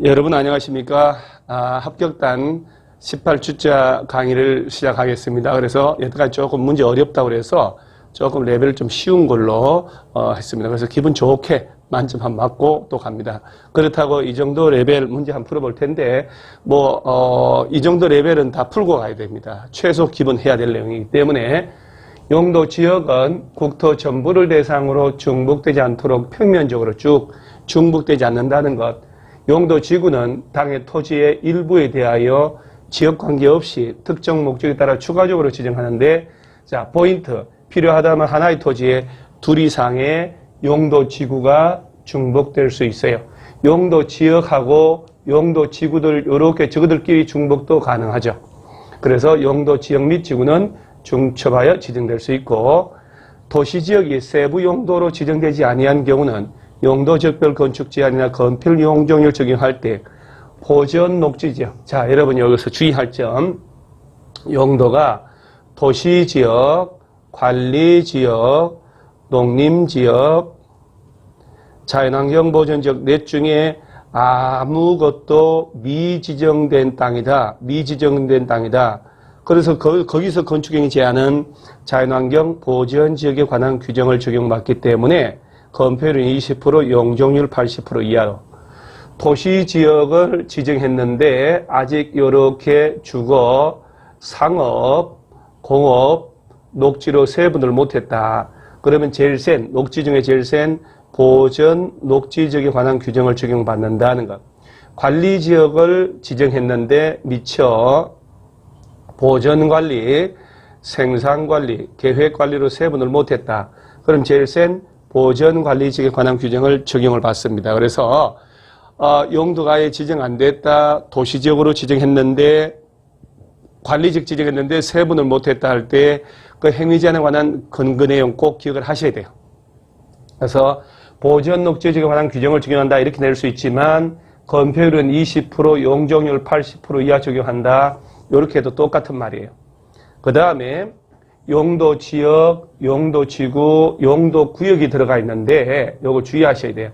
여러분 안녕하십니까? 합격단 18주자 강의를 시작하겠습니다. 그래서 여태까지 조금 문제 어렵다고 그래서 조금 레벨을 좀 쉬운 걸로 했습니다. 그래서 기분 좋게 만점 한 맞고 또 갑니다. 그렇다고 이 정도 레벨 문제 한 풀어볼 텐데 이 정도 레벨은 다 풀고 가야 됩니다. 최소 기본 해야 될 내용이기 때문에 용도 지역은 국토 전부를 대상으로 중복되지 않도록 평면적으로 쭉 중복되지 않는다는 것. 용도 지구는 당해 토지의 일부에 대하여 지역 관계없이 특정 목적에 따라 추가적으로 지정하는데, 자, 포인트. 필요하다면 하나의 토지에 둘 이상의 용도 지구가 중복될 수 있어요. 용도 지역하고 용도 지구들, 요렇게 저거들끼리 중복도 가능하죠. 그래서 용도 지역 및 지구는 중첩하여 지정될 수 있고, 도시지역이 세부 용도로 지정되지 아니한 경우는 용도 지역별 건축 제한이나 건필 용적률 적용할 때 보전 녹지지역. 자, 여러분 여기서 주의할 점. 용도가 도시지역, 관리지역, 농림지역, 자연환경 보전지역 넷 중에 아무것도 미지정된 땅이다. 미지정된 땅이다. 그래서 거기서 건축행위 제한은 자연환경 보전지역에 관한 규정을 적용받기 때문에 건폐율은 20%, 용적률 80% 이하로. 도시지역을 지정했는데 아직 이렇게 주거, 상업, 공업, 녹지로 세분을 못했다. 그러면 제일 센, 녹지 중에 제일 센 보전 녹지지역에 관한 규정을 적용받는다는 것. 관리지역을 지정했는데 미처 보전관리, 생산관리, 계획관리로 세분을 못했다. 그럼 제일 센 보전관리지역에 관한 규정을 적용을 받습니다. 그래서 용도가 아예 지정 안 됐다, 도시지역으로 지정했는데 관리지역 지정했는데 세분을 못했다 할 때 그 행위제한에 관한 근거 내용 꼭 기억을 하셔야 돼요. 그래서 보전녹지지역에 관한 규정을 적용한다 이렇게 낼 수 있지만 건폐율은 20%, 용적률 80% 이하 적용한다 이렇게 해도 똑같은 말이에요. 그 다음에 용도지역, 용도지구, 용도구역이 들어가 있는데 요거 주의하셔야 돼요.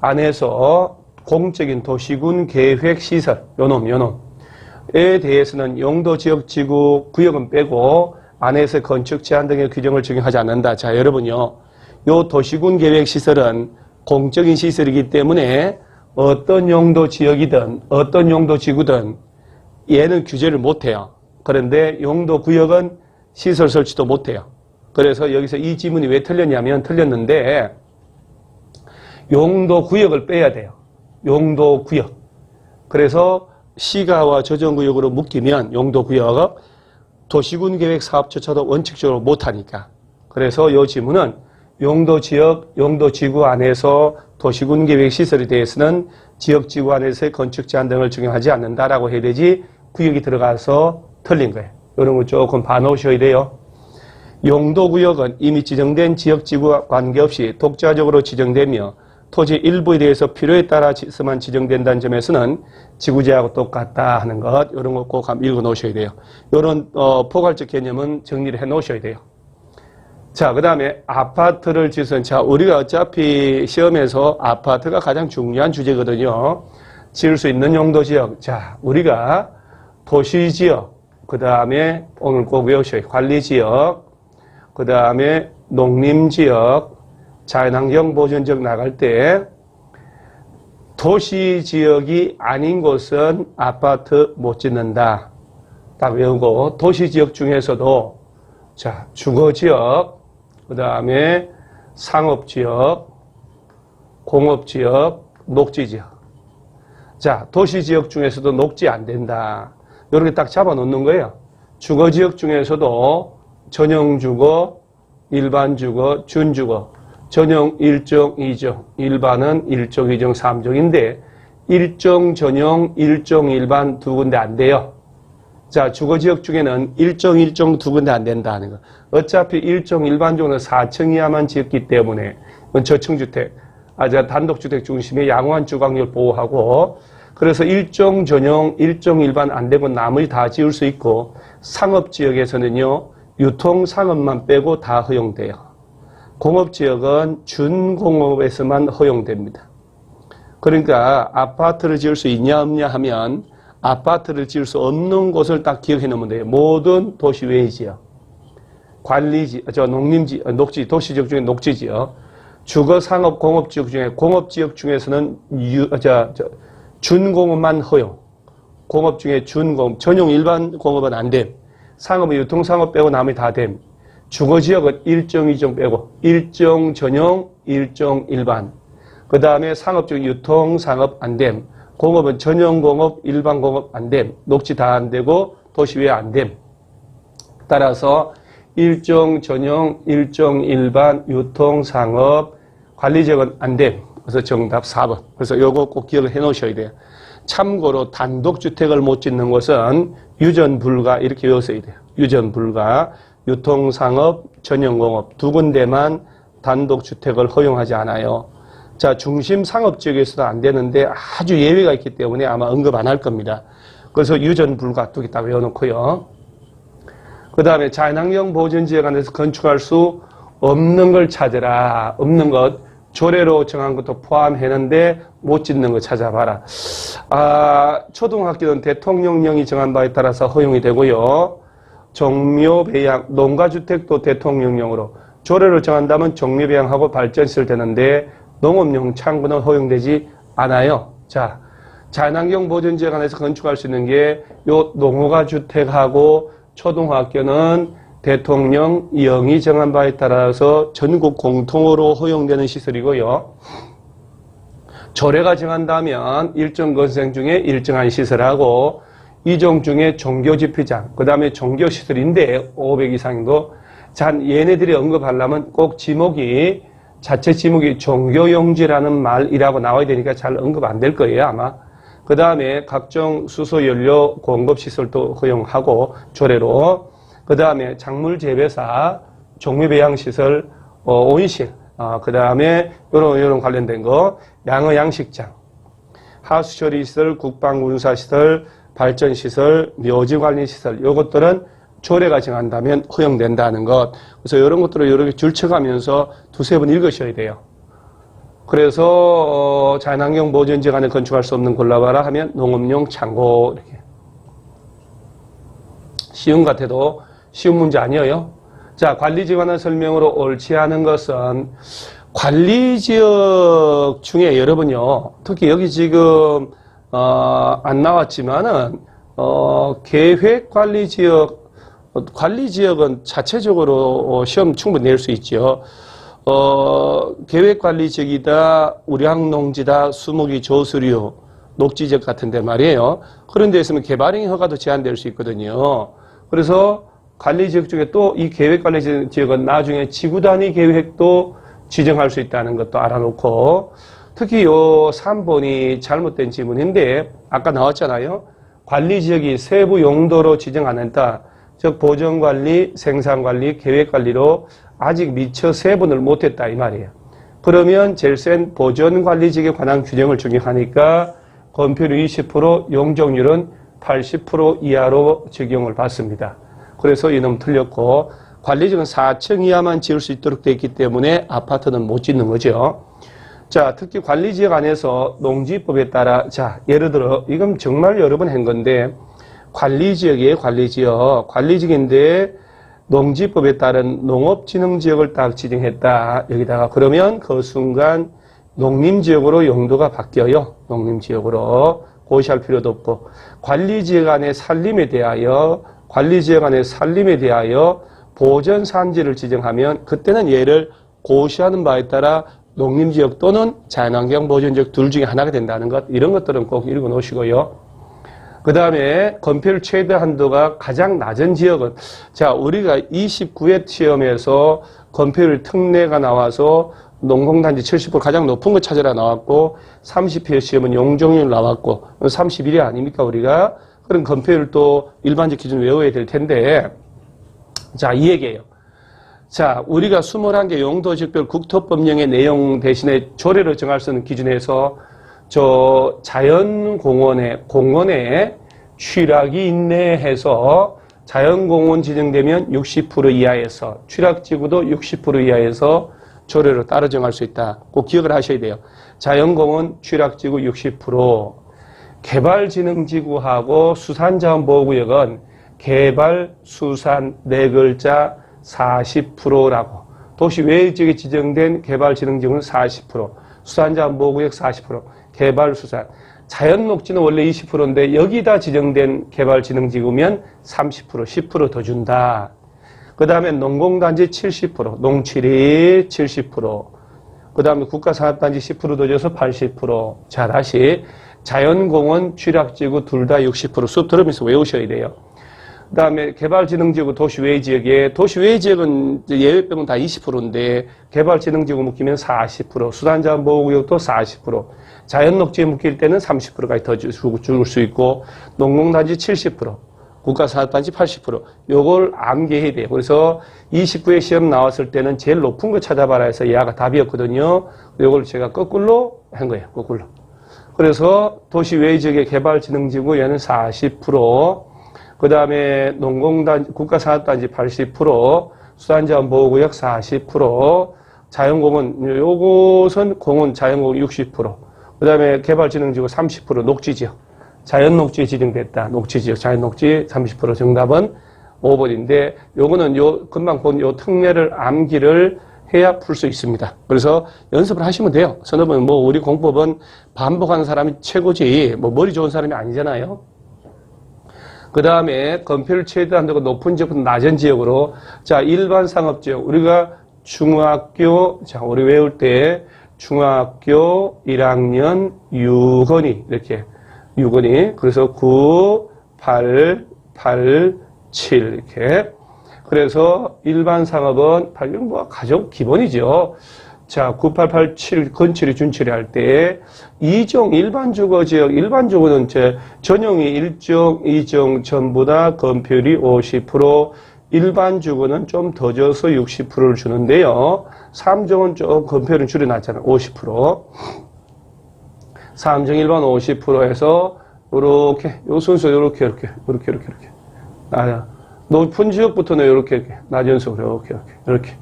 안에서 공적인 도시군 계획시설 요놈에 대해서는 용도지역, 지구, 구역은 빼고 안에서 건축 제한 등의 규정을 적용하지 않는다. 자, 여러분요. 요 도시군 계획시설은 공적인 시설이기 때문에 어떤 용도지역이든 어떤 용도지구든 얘는 규제를 못해요. 그런데 용도구역은 시설 설치도 못해요. 그래서 여기서 이 지문이 왜 틀렸냐면 틀렸는데 용도구역을 빼야 돼요. 용도구역. 그래서 시가와 조정구역으로 묶이면 용도구역 도시군 계획 사업조차도 원칙적으로 못하니까. 그래서 이 지문은 용도지역, 용도지구 안에서 도시군 계획 시설에 대해서는 지역지구 안에서의 건축 제한 등을 적용하지 않는다라고 해야 되지 구역이 들어가서 틀린 거예요. 이런 거 조금 봐놓으셔야 돼요. 용도구역은 이미 지정된 지역지구와 관계없이 독자적으로 지정되며 토지 일부에 대해서 필요에 따라서만 지정된다는 점에서는 지구제하고 똑같다 하는 것, 이런 거 꼭 한번 읽어 놓으셔야 돼요. 이런 포괄적 개념은 정리를 해 놓으셔야 돼요. 자, 그 다음에 아파트를 짓은, 자, 우리가 어차피 시험에서 아파트가 가장 중요한 주제거든요. 지을 수 있는 용도지역. 자, 우리가 도시지역, 그 다음에 오늘 꼭 외우셔야 돼요. 관리지역, 그 다음에 농림지역, 자연환경 보전지역 나갈 때 도시지역이 아닌 곳은 아파트 못 짓는다. 딱 외우고 도시지역 중에서도 자, 주거지역, 그 다음에 상업지역, 공업지역, 녹지지역. 자, 도시지역 중에서도 녹지 안 된다. 이렇게 딱 잡아 놓는 거예요. 주거지역 중에서도 전용주거, 일반주거, 준주거. 전용 1종, 2종, 일반은 1종, 2종, 3종인데 1종 전용, 1종 일반 두 군데 안 돼요. 자, 주거지역 중에는 1종, 1종 두 군데 안 된다는 거. 어차피 1종 일반적으로 4층 이하만 지었기 때문에 저층주택, 단독주택 중심의 양호한 주거환경을 보호하고 그래서 1종 전용, 1종 일반 안 되고 나머지 다 지을 수 있고 상업지역에서는요. 유통상업만 빼고 다 허용돼요. 공업지역은 준공업에서만 허용됩니다. 그러니까 아파트를 지을 수 있냐 없냐 하면 아파트를 지을 수 없는 곳을 딱 기억해 놓으면 돼요. 모든 도시 외의 지역, 관리지, 농림지, 녹지, 도시지역 중에 녹지지역, 주거, 상업, 공업지역 중에 공업지역 중에서는 준공업만 허용. 공업 중에 준공업, 전용 일반 공업은 안 됨. 상업은 유통상업 빼고 나머지 다 됨. 주거지역은 일정, 이종 빼고 일정 전용, 일정 일반. 그 다음에 상업 중 유통상업 안 됨. 공업은 전용 공업, 일반 공업 안 됨. 녹지 다 안 되고 도시 외 안 됨. 따라서 일정 전용, 일정 일반, 유통상업, 관리지역은 안 됨. 그래서 정답 4번. 그래서 요거 꼭 기억을 해 놓으셔야 돼요. 참고로 단독주택을 못 짓는 것은 유전불가 이렇게 외우셔야 돼요. 유전불가, 유통상업, 전용공업 두 군데만 단독주택을 허용하지 않아요. 자, 중심 상업지역에서도 안 되는데 아주 예외가 있기 때문에 아마 언급 안 할 겁니다. 그래서 유전불가 두 개 다 외워놓고요. 그 다음에 자연환경 보전지역 안에서 건축할 수 없는 걸 찾으라. 없는 것. 조례로 정한 것도 포함했는데 못 짓는 거 찾아봐라. 초등학교는 대통령령이 정한 바에 따라서 허용이 되고요. 종묘, 배양, 농가주택도 대통령령으로 조례를 정한다면 종묘, 배양하고 발전시설 되는데 농업용 창고는 허용되지 않아요. 자, 자연환경 보전지역 안에서 건축할 수 있는 게 요 농가주택하고 초등학교는 대통령령이 정한 바에 따라서 전국 공통으로 허용되는 시설이고요. 조례가 정한다면 일정 건생 중에 일정한 시설하고 이종 중에 종교집회장, 그 다음에 종교시설인데 500 이상도 자, 얘네들이 언급하려면 꼭 지목이 자체 지목이 종교용지라는 말이라고 나와야 되니까 잘 언급 안 될 거예요 아마. 그 다음에 각종 수소연료 공급시설도 허용하고 조례로 그 다음에 작물재배사, 종묘배양시설, 온실, 그 다음에 요런 관련된 거, 양어양식장, 하수처리시설, 국방군사시설, 발전시설, 묘지관리시설, 요것들은 조례가 정한다면 허용된다는 것. 그래서 이런 것들을 여러 개 줄쳐가면서 두세 번 읽으셔야 돼요. 그래서 자연환경 보전지역 안에 건축할 수 없는 골라봐라 하면 농업용 창고 이렇게. 쉬운 것 같아도 쉬운 문제 아니에요. 자, 관리지역 관한 설명으로 옳지 않은 것은 관리지역 중에 여러분요, 특히 여기 지금 안 나왔지만은 계획관리지역, 관리지역은 자체적으로 시험 충분히 낼 수 있죠. 계획관리지역이다, 우량농지다, 수목이 조수류, 녹지지역 같은 데 말이에요. 그런 데 있으면 개발행위 허가도 제한될 수 있거든요. 그래서 관리지역 중에 또 이 계획관리지역은 나중에 지구단위 계획도 지정할 수 있다는 것도 알아놓고, 특히 요 3번이 잘못된 지문인데 아까 나왔잖아요. 관리지역이 세부 용도로 지정 안 했다. 즉 보전관리, 생산관리, 계획관리로 아직 미처 세분을 못했다 이 말이에요. 그러면 제일 센 보전관리지역에 관한 규정을 적용하니까 건폐율 20%, 용적률은 80% 이하로 적용을 받습니다. 그래서 이놈 틀렸고, 관리지역은 4층 이하만 지을 수 있도록 되어 있기 때문에 아파트는 못 짓는 거죠. 자, 특히 관리지역 안에서 농지법에 따라, 자, 예를 들어, 이건 정말 여러 번 한 건데, 관리지역이에요, 관리지역. 관리지역인데, 농지법에 따른 농업진흥지역을 딱 지정했다. 여기다가, 그러면 그 순간 농림지역으로 용도가 바뀌어요. 농림지역으로. 고시할 필요도 없고. 관리지역 안의 산림에 대하여, 보전산지를 지정하면 그때는 얘를 고시하는 바에 따라 농림지역 또는 자연환경 보전지역 둘 중에 하나가 된다는 것, 이런 것들은 꼭 읽어 놓으시고요. 그 다음에 건폐율 최대 한도가 가장 낮은 지역은, 자, 우리가 29회 시험에서 건폐율 특례가 나와서 농공단지 70% 가장 높은 거 찾으라 나왔고, 30회 시험은 용적률 나왔고, 31회 아닙니까 우리가? 그런 건폐율도 일반적 기준 외워야 될 텐데, 자, 이 얘기예요. 자, 우리가 21개 용도지역별 국토법령의 내용 대신에 조례로 정할 수 있는 기준에서 저 공원에 취락이 있네 해서 자연공원 지정되면 60% 이하에서, 취락지구도 60% 이하에서 조례로 따로 정할 수 있다. 꼭 기억을 하셔야 돼요. 자연공원 취락지구 60%, 개발진흥지구하고 수산자원보호구역은 개발, 수산, 네 글자 40%라고. 도시 외의 지역에 지정된 개발진흥지구는 40%, 수산자원보호구역 40%, 개발, 수산. 자연녹지는 원래 20%인데 여기다 지정된 개발진흥지구면 30%, 10% 더 준다. 그 다음에 농공단지 70%, 농취리 70%, 그 다음에 국가산업단지 10% 더 줘서 80%. 자, 다시 자연공원, 취락지구 둘 다 60% 수업 들으면서 외우셔야 돼요. 그 다음에 개발진흥지구 도시외의 지역에, 도시외의 지역은 예외병은 다 20%인데 개발진흥지구 묶이면 40%, 수산자원보호구역도 40%, 자연녹지에 묶일 때는 30%까지 더 줄 수 있고, 농공단지 70%, 국가산업단지 80%. 요걸 암기해야 돼요. 그래서 29회 시험 나왔을 때는 제일 높은 거 찾아봐라 해서 얘가 답이었거든요. 요걸 제가 거꾸로 한 거예요. 거꾸로. 그래서 도시 외의 지역의 개발진흥지구 얘는 40%, 그 다음에 농공단지, 국가산업단지 80%, 수산자원보호구역 40%, 자연공원, 요것은 공원 자연공원 60%, 그 다음에 개발진흥지구 30%, 녹지지역. 자연녹지에 지정됐다. 녹지지역, 자연녹지 30% 정답은 5번인데, 요거는 금방 본 요 특례를 암기를 해야 풀 수 있습니다. 그래서 연습을 하시면 돼요. 선업은 우리 공법은 반복하는 사람이 최고지, 머리 좋은 사람이 아니잖아요. 그 다음에 건폐율 최대한도가 높은 지역부터 낮은 지역으로, 자, 일반 상업지역. 우리가 중학교, 자, 우리 외울 때 중학교 1학년 6원이, 이렇게. 6원이. 그래서 9, 8, 8, 7, 이렇게. 그래서 일반 상업은, 가장 기본이죠. 자, 9887 건축이 준철이 할 때, 2종 일반 주거 지역, 일반 주거는 전용이 1종, 2종 전부 다 건폐율이 50%, 일반 주거는 좀 더 줘서 60%를 주는데요. 3종은 좀 건폐율은 줄여놨잖아요. 50%. 3종 일반 50% 해서, 요렇게, 요 순서 요렇게. 높은 지역부터는 요렇게, 낮은 순서 요렇게.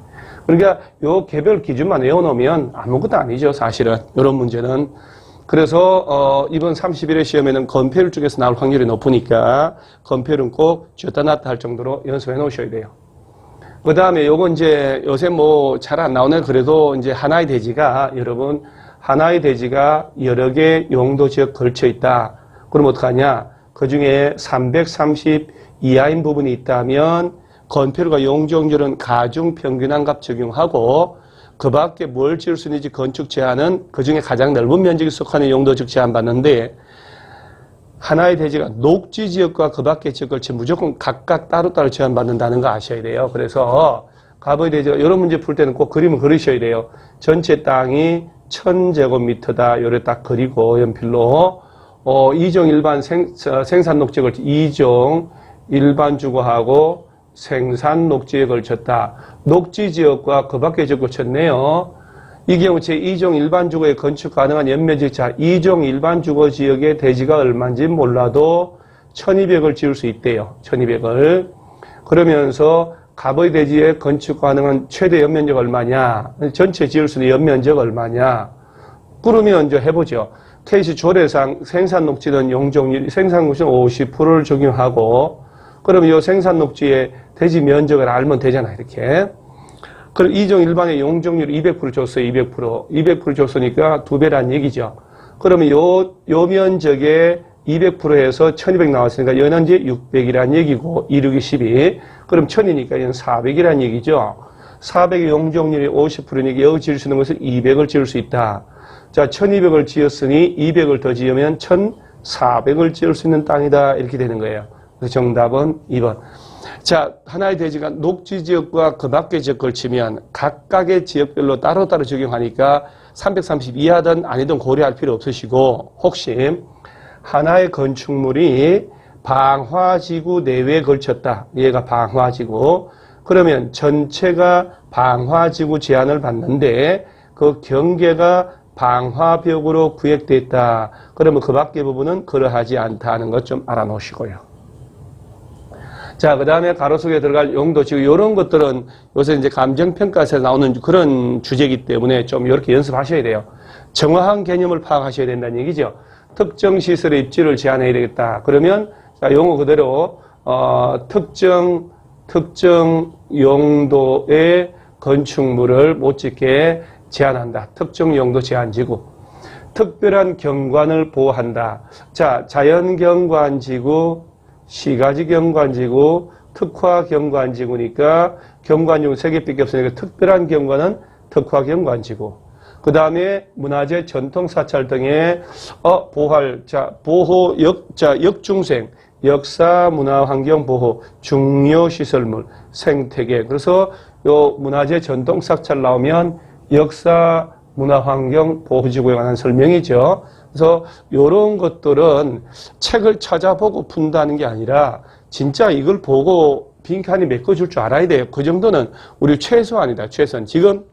그러니까 요 개별 기준만 외워놓으면 아무것도 아니죠, 사실은. 이런 문제는. 그래서 이번 31회 시험에는 건폐율 쪽에서 나올 확률이 높으니까 건폐율은 꼭 쥐었다 놨다 할 정도로 연습해 놓으셔야 돼요. 그 다음에 요건 이제 요새 잘 안 나오네. 그래도 이제 하나의 대지가, 여러분, 하나의 대지가 여러 개 용도 지역 걸쳐 있다. 그럼 어떡하냐? 그 중에 330 이하인 부분이 있다면 건폐율과 용적률은 가중평균한값 적용하고, 그 밖에 뭘 지을 수 있는지 건축 제한은 그 중에 가장 넓은 면적에 속하는 용도적 제한 받는데, 하나의 대지가 녹지 지역과 그 밖의 지역을 무조건 각각 따로따로 제한 받는다는 거 아셔야 돼요. 그래서 갑의 대지가 이런 문제 풀 때는 꼭 그림을 그리셔야 돼요. 전체 땅이 1000제곱미터다. 요래 딱 그리고 연필로 2종 일반 생산 녹지에 걸쳐 2종 일반 주거하고 생산 녹지에 걸쳤다. 녹지 지역과 그 밖의 지역 걸쳤네요. 이 경우 제2종 일반 주거에 건축 가능한 연면적, 자, 2종 일반 주거 지역의 대지가 얼마인지 몰라도 1200을 지을 수 있대요. 1200을. 그러면서 갑의 대지에 건축 가능한 최대 연면적 얼마냐? 전체 지을 수 있는 연면적 얼마냐? 그러면 이제 해보죠. 케이스 조례상 생산 녹지는 용적률, 생산 녹지는 50%를 적용하고, 그러면 이 생산 녹지의 대지 면적을 알면 되잖아, 이렇게. 그럼 2종 일반의 용적률 200% 줬어요, 200%. 200% 줬으니까 2배란 얘기죠. 그러면 요 면적에 200% 해서 1200 나왔으니까 연한지 600이란 얘기고, 2, 6이 12. 그럼 1000이니까 얘는 400이란 얘기죠. 400의 용적률이 50%니까 여기 지을 수 있는 것은 200을 지을 수 있다. 자, 1200을 지었으니 200을 더 지으면 1400을 지을 수 있는 땅이다. 이렇게 되는 거예요. 그래서 정답은 2번. 자, 하나의 대지가 녹지 지역과 그 밖의 지역 걸치면 각각의 지역별로 따로따로 적용하니까 330 이하든 아니든 고려할 필요 없으시고, 혹시 하나의 건축물이 방화지구 내외에 걸쳤다. 얘가 방화지구. 그러면 전체가 방화지구 제한을 받는데 그 경계가 방화벽으로 구획되어 있다. 그러면 그 밖의 부분은 그러하지 않다는 것 좀 알아놓으시고요. 자, 그 다음에 가로속에 들어갈 용도, 지구, 이런 것들은 요새 이제 감정평가에서 나오는 그런 주제이기 때문에 좀 이렇게 연습하셔야 돼요. 정확한 개념을 파악하셔야 된다는 얘기죠. 특정 시설의 입지를 제한해야 되겠다. 그러면, 자, 용어 그대로, 특정 용도의 건축물을 못 짓게 제한한다. 특정 용도 제한지구. 특별한 경관을 보호한다. 자, 자연경관지구, 시가지경관지구, 특화경관지구니까 경관지구 3개밖에 없으니까 특별한 경관은 특화경관지구. 그 다음에 문화재 전통사찰 등의 보호할, 자, 역중생, 역사, 문화, 환경 보호, 중요 시설물, 생태계. 그래서 요 문화재 전통사찰 나오면 역사, 문화, 환경 보호지구에 관한 설명이죠. 그래서 이런 것들은 책을 찾아보고 푼다는 게 아니라 진짜 이걸 보고 빈칸이 메꿔줄 줄 알아야 돼요. 그 정도는 우리 최소한이다. 최소한. 지금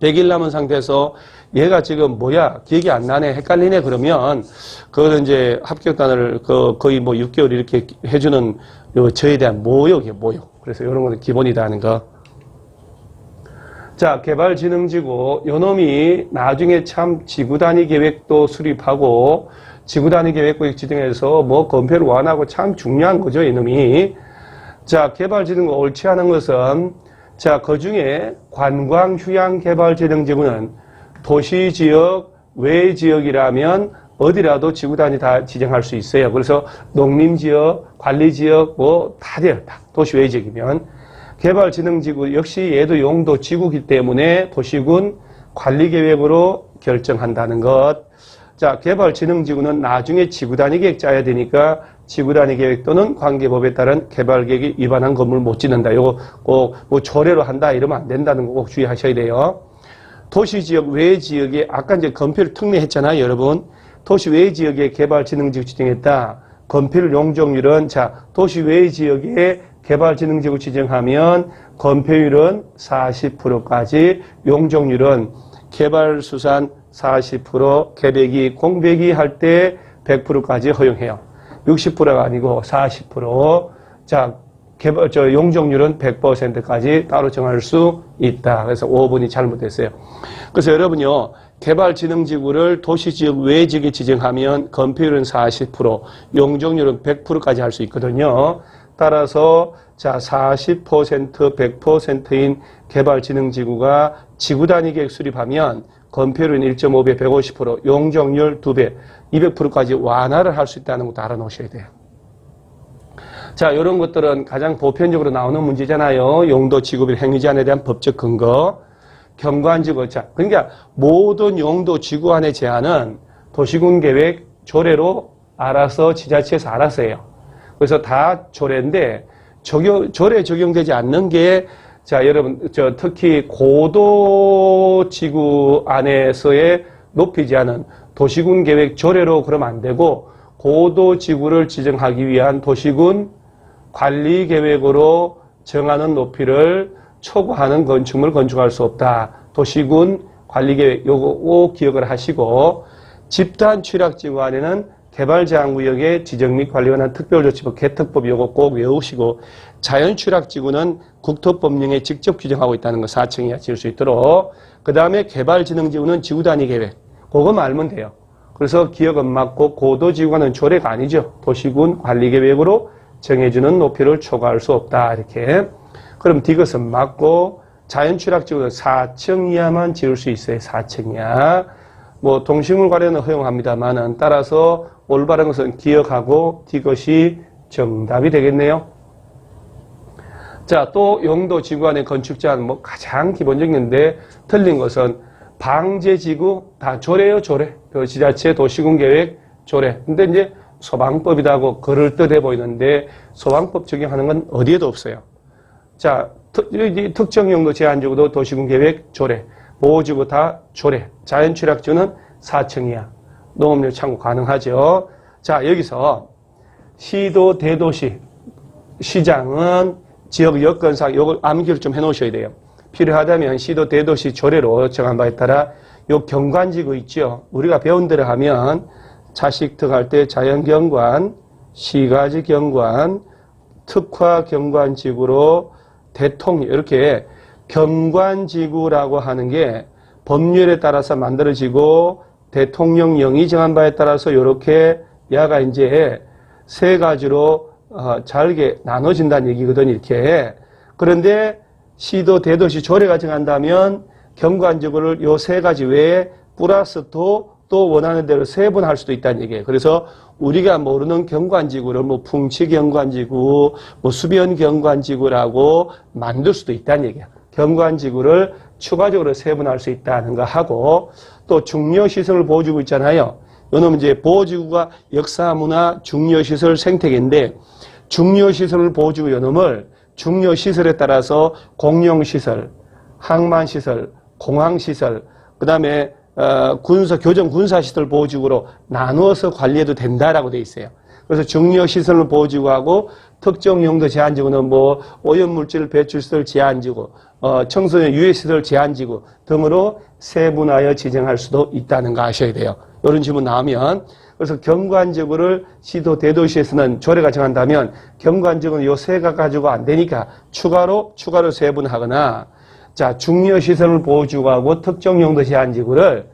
100일 남은 상태에서 얘가 지금 뭐야 기억이 안 나네 헷갈리네 그러면 그거는 이제 합격단을 거의 뭐 6개월 이렇게 해주는 저에 대한 모욕이에요. 모욕. 그래서 이런 거는 기본이다 하는 거. 자, 개발진흥지구, 요놈이 나중에 참 지구단위 계획도 수립하고, 지구단위 계획구역 지정해서 뭐 건폐를 완화하고 참 중요한 거죠, 이놈이. 자, 개발진흥구 옳지 않은 것은, 자, 그 중에 관광휴양개발진흥지구는 도시지역, 외지역이라면 어디라도 지구단위 다 지정할 수 있어요. 그래서 농림지역, 관리지역, 뭐 다 돼요. 다. 도시 외지역이면. 개발진흥지구 역시 얘도 용도 지구이기 때문에 도시군 관리계획으로 결정한다는 것. 자, 개발진흥지구는 나중에 지구단위 계획 짜야 되니까 지구단위 계획 또는 관계법에 따른 개발계획이 위반한 건물 못 짓는다. 요거 꼭 뭐 조례로 한다 이러면 안 된다는 거 꼭 주의하셔야 돼요. 도시지역 외지역에 아까 이제 건폐를 특례했잖아요, 여러분. 도시 외지역에 개발진흥지구 지정했다. 건폐율 용적률은 자 도시 외지역에 개발진흥지구 지정하면 건폐율은 40%까지, 용적률은 개발수산 40%, 개배기, 공배기 할 때 100%까지 허용해요. 60%가 아니고 40%. 자, 용적률은 100%까지 따로 정할 수 있다. 그래서 5번이 잘못됐어요. 그래서 여러분요, 개발진흥지구를 도시지역 외지역에 지정하면 건폐율은 40%, 용적률은 100%까지 할 수 있거든요. 따라서 자 40%, 100%인 개발진흥지구가 지구단위 계획 수립하면 건폐율은 1.5배, 150%, 용적률 2배, 200%까지 완화를 할 수 있다는 것도 알아놓으셔야 돼요. 자, 이런 것들은 가장 보편적으로 나오는 문제잖아요. 용도 지구별 행위 제한에 대한 법적 근거. 경관지구. 자, 그러니까 모든 용도 지구안의 제한은 도시군 계획 조례로 알아서 지자체에서 알아서 해요. 그래서 다 조례인데 조례 적용되지 않는 게 자 여러분 특히 고도 지구 안에서의 높이 제한은 도시군 계획 조례로 그러면 안 되고 고도 지구를 지정하기 위한 도시군 관리 계획으로 정하는 높이를 초과하는 건축물을 건축할 수 없다. 도시군 관리 계획 요거 기억을 하시고 집단 취락지구 안에는 개발제한구역의 지정 및 관리에 관한 특별조치법 개특법 요거 꼭 외우시고 자연취락지구는 국토법령에 직접 규정하고 있다는 거 4층 이하 지을 수 있도록 그 다음에 개발진흥지구는 지구단위 계획 그거 알면 돼요. 그래서 기억은 맞고 고도지구는 조례가 아니죠. 도시군 관리계획으로 정해주는 높이를 초과할 수 없다 이렇게. 그럼 디귿은 맞고 자연취락지구는 4층 이하만 지을 수 있어요. 4층 이하. 뭐 동식물 관련은 허용합니다만은 따라서 올바른 것은 기억하고 디귿이 정답이 되겠네요. 자, 또 용도 지구 안의 건축 제한 뭐 가장 기본적인데 틀린 것은 방제지구 다 조례요 조례. 지자체 도시군 계획 조례. 근데 이제 소방법이라고 그럴듯해 보이는데 소방법 적용하는 건 어디에도 없어요. 자, 특정 용도 제한지구도 도시군 계획 조례. 보호지구 다 조례. 자연취락지구는 4층 이하. 농업용 참고 가능하죠. 자, 여기서 시도, 대도시, 시장은 지역 여건상 이걸 암기를 좀 해놓으셔야 돼요. 필요하다면 시도, 대도시 조례로 정한 바에 따라 요 경관지구 있죠. 우리가 배운 대로 하면 자식 등할 때 자연경관, 시가지경관, 특화 경관지구로 대통령, 이렇게 경관지구라고 하는 게 법률에 따라서 만들어지고 대통령령이 정한 바에 따라서 이렇게 야가 이제 세 가지로 잘게 나눠진다는 얘기거든, 이렇게. 그런데 시도, 대도시, 조례가 정한다면 경관지구를 요 세 가지 외에 플러스 또 원하는 대로 세분할 수도 있다는 얘기예요. 그래서 우리가 모르는 경관지구를 뭐 풍치 경관지구, 뭐 수변 경관지구라고 만들 수도 있다는 얘기야. 경관지구를 추가적으로 세분할 수 있다는 거 하고, 또 중요시설 보호지구 있잖아요. 이놈은 이제 보호지구가 역사, 문화, 중요시설 생태계인데, 중요시설 보호지구 요놈을 중요시설에 따라서 공용시설, 항만시설, 공항시설, 그 다음에 교정 군사시설 보호지구로 나누어서 관리해도 된다라고 돼 있어요. 그래서 중요시설 보호지구하고 특정 용도 제한지구는 뭐 오염물질 배출시설 제한지구, 청소년 유해시설 제한지구 등으로 세분하여 지정할 수도 있다는 거 아셔야 돼요. 이런 질문 나오면. 그래서 경관지구를 시도 대도시에서는 조례가 정한다면 경관지구는 요 세 가지고 안 되니까 추가로 세분하거나, 자, 중요시설 보호지구하고 특정 용도 제한지구를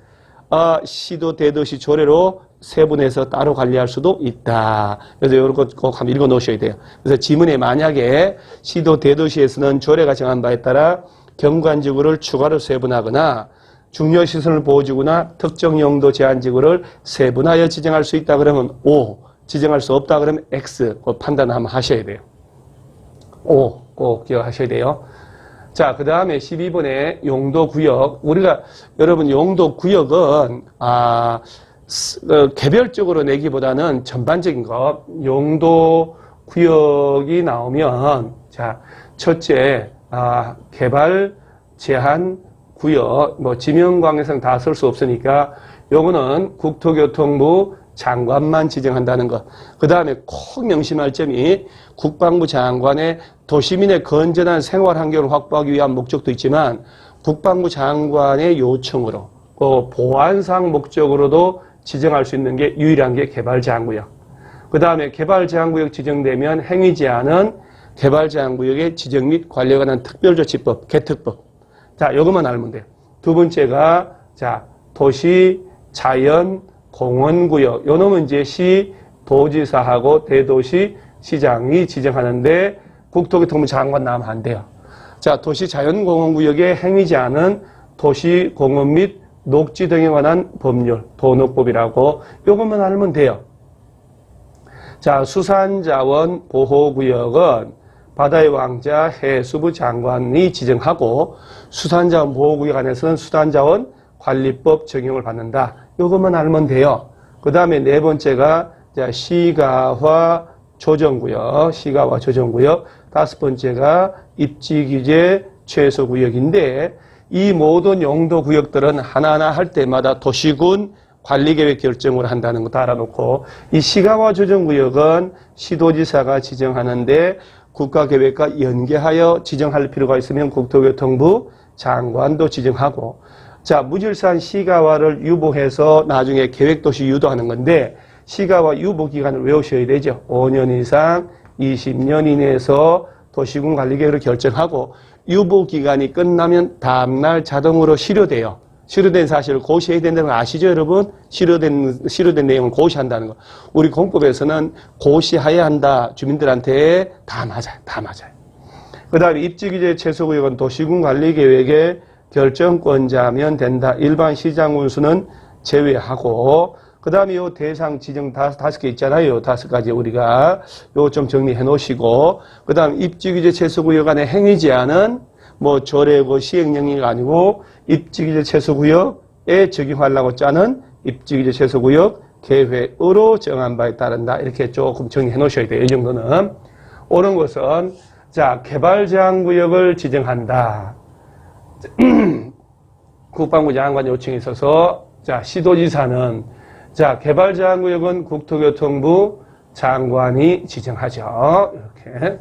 시도 대도시 조례로 세분해서 따로 관리할 수도 있다. 그래서 이런 거 꼭 한번 읽어 놓으셔야 돼요. 그래서 지문에 만약에 시도 대도시에서는 조례가 정한 바에 따라 경관지구를 추가로 세분하거나 중요시설 보호지구나 특정 용도 제한지구를 세분하여 지정할 수 있다 그러면 O, 지정할 수 없다 그러면 X, 그 판단 한번 하셔야 돼요. O 꼭 기억하셔야 돼요. 자, 그 다음에 12번에 용도구역. 우리가, 여러분, 용도구역은, 개별적으로 내기보다는 전반적인 것, 용도구역이 나오면, 자, 첫째, 개발 제한 구역, 뭐, 지명광에서는 다 쓸 수 없으니까, 요거는 국토교통부 장관만 지정한다는 것. 그 다음에 꼭 명심할 점이 국방부 장관의 도시민의 건전한 생활 환경을 확보하기 위한 목적도 있지만 국방부 장관의 요청으로 보안상 목적으로도 지정할 수 있는 게 유일한 게 개발제한구역. 그 다음에 개발제한구역 지정되면 행위제한은 개발제한구역의 지정 및 관리에 관한 특별조치법, 개특법. 자, 요것만 알면 돼요. 두 번째가, 자, 도시, 자연, 공원구역. 요 놈은 이제 시, 도지사하고 대도시, 시장이 지정하는데 국토교통부 장관 나오면 안 돼요. 자, 도시자연공원구역의 행위제한은 도시공원 및 녹지 등에 관한 법률, 도농법이라고 요것만 알면 돼요. 자, 수산자원 보호구역은 바다의 왕자 해수부 장관이 지정하고 수산자원 보호구역 안에서는 수산자원 관리법 적용을 받는다. 요것만 알면 돼요. 그 다음에 네 번째가 시가화 조정구역, 시가화 조정구역. 다섯 번째가 입지규제 최소구역인데 이 모든 용도구역들은 하나하나 할 때마다 도시군 관리계획 결정을 한다는 거 다 알아놓고 이 시가화 조정구역은 시도지사가 지정하는데 국가계획과 연계하여 지정할 필요가 있으면 국토교통부 장관도 지정하고 자, 무질서한 시가화를 유보해서 나중에 계획도시 유도하는 건데 시가화 유보 기간을 외우셔야 되죠. 5년 이상 20년 이내에서 도시군 관리계획을 결정하고 유보 기간이 끝나면 다음날 자동으로 실효돼요. 실효된 사실을 고시해야 된다는 거 아시죠, 여러분? 실효된 내용을 고시한다는 거. 우리 공법에서는 고시해야 한다. 주민들한테 다 맞아요. 다 맞아요. 그 다음에 입지규제 최소구역은 도시군 관리계획의 결정권자면 된다. 일반 시장 운수는 제외하고 그 다음에 요 대상 지정 다섯 개 있잖아요. 다섯 가지 우리가 요 좀 정리해 놓으시고 그 다음 입지규제 최소구역 안에 행위제한은 뭐 조례고 시행령이 아니고 입지규제 최소구역에 적용하려고 짜는 입지규제 최소구역 계획으로 정한 바에 따른다. 이렇게 조금 정리해 놓으셔야 돼요. 이 정도는. 옳은 것은 자 개발제한구역을 지정한다. 국방부 장관 요청이 있어서 자 시도지사는 자 개발제한구역은 국토교통부 장관이 지정하죠. 이렇게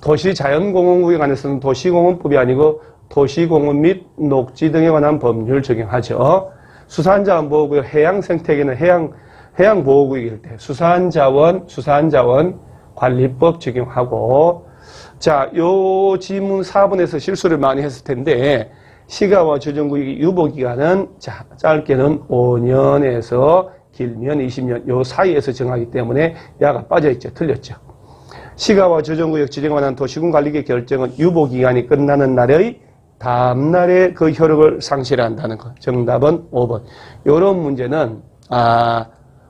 도시자연공원구역 안에서는 도시공원법이 아니고 도시공원 및 녹지 등에 관한 법률 적용하죠. 수산자원보호구역 해양생태계는 해양보호구역일 때 수산자원 관리법 적용하고, 자, 요 지문 4번에서 실수를 많이 했을 텐데, 시가와 조정구역의 유보기간은, 자, 짧게는 5년에서 길면 20년, 요 사이에서 정하기 때문에 야가 빠져있죠. 틀렸죠. 시가와 조정구역 지정에 관한 도시군관리계 결정은 유보기간이 끝나는 날의 다음날에 그 효력을 상실한다는 것. 정답은 5번. 요런 문제는,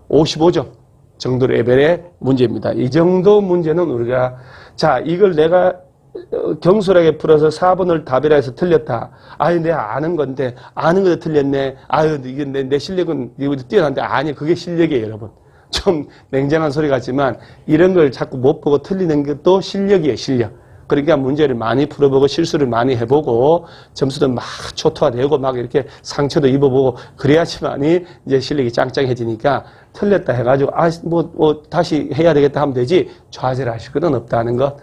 55점 정도 레벨의 문제입니다. 이 정도 문제는 우리가, 자, 이걸 내가 경솔하게 풀어서 4번을 답이라 해서 틀렸다. 아유, 내가 아는 건데, 아는 것도 틀렸네. 아유, 이게 내 실력은 이거보다 뛰어난데, 아니, 그게 실력이에요, 여러분. 좀 냉정한 소리 같지만, 이런 걸 자꾸 못 보고 틀리는 것도 실력이에요, 실력. 그러니까 문제를 많이 풀어보고 실수를 많이 해보고 점수도 막 초토화되고 막 이렇게 상처도 입어보고 그래야지만이 이제 실력이 짱짱해지니까 틀렸다 해가지고 다시 해야 되겠다 하면 되지 좌절을 하실 것은 없다는 것.